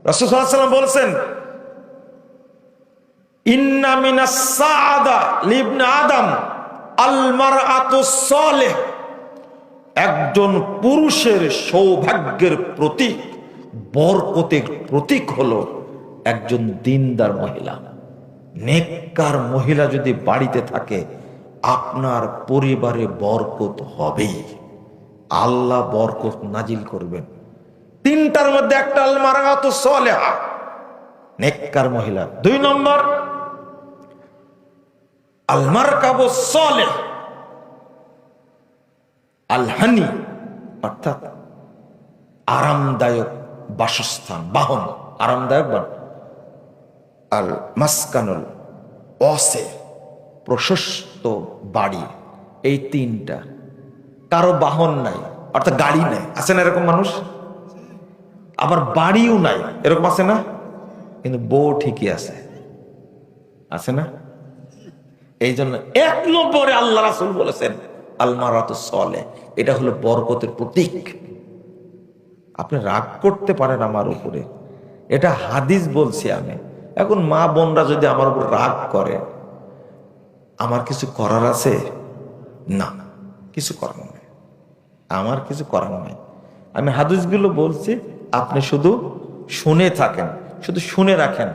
রাসূল সাল্লাল্লাহু আলাইহি ওয়াসাল্লাম বলেছেন, ইন্না মিনাস সাআদা লিবনে আদম আল মারআতুস সালিহ, একজন পুরুষের সৌভাগ্যের প্রতীক, বরকতের প্রতীক হলো একজন দিনদার মহিলা। নেককার মহিলা যদি বাড়িতে থাকে, আপনার পরিবারে বরকত হবেই, আল্লাহ বরকত নাজিল করবেন। তিনটার মধ্যে একটা আল মারআতুস সালিহা, নেককার মহিলা। 2 নম্বর আল মারকাবুস সালিহ আল হানি, অর্থাৎ আরামদায়ক বাসস্থান, বাহন, আরামদায়ক বাহন। আল মাসকানুল ওয়াসি, প্রশস্ত বাড়ি। এই তিনটা। কারো বাহন নাই, অর্থাৎ গাড়ি নাই, আছে না এরকম মানুষ? আবার বাড়িও নাই, এরকম আছে না? কিন্তু বউ ঠিকই আছে, আছে না? এই জন্য 1 নম্বরে আল্লাহ রাসূল বলেছেন আল মারাতুস সালেহ, এটা হলো বরকতের প্রতীক। আপনি রাগ করতে পারেন আমার উপরে, এটা হাদিস বলছি আমি। এখন মা বোনরা যদি আমার উপর রাগ করে, আমার কিছু করার আছে? না, কিছু করার নাই, আমার কিছু করার নাই। আমি হাদিসগুলো বলছি, আপনি শুধু শুনে থাকেন, শুধু শুনে রাখেন।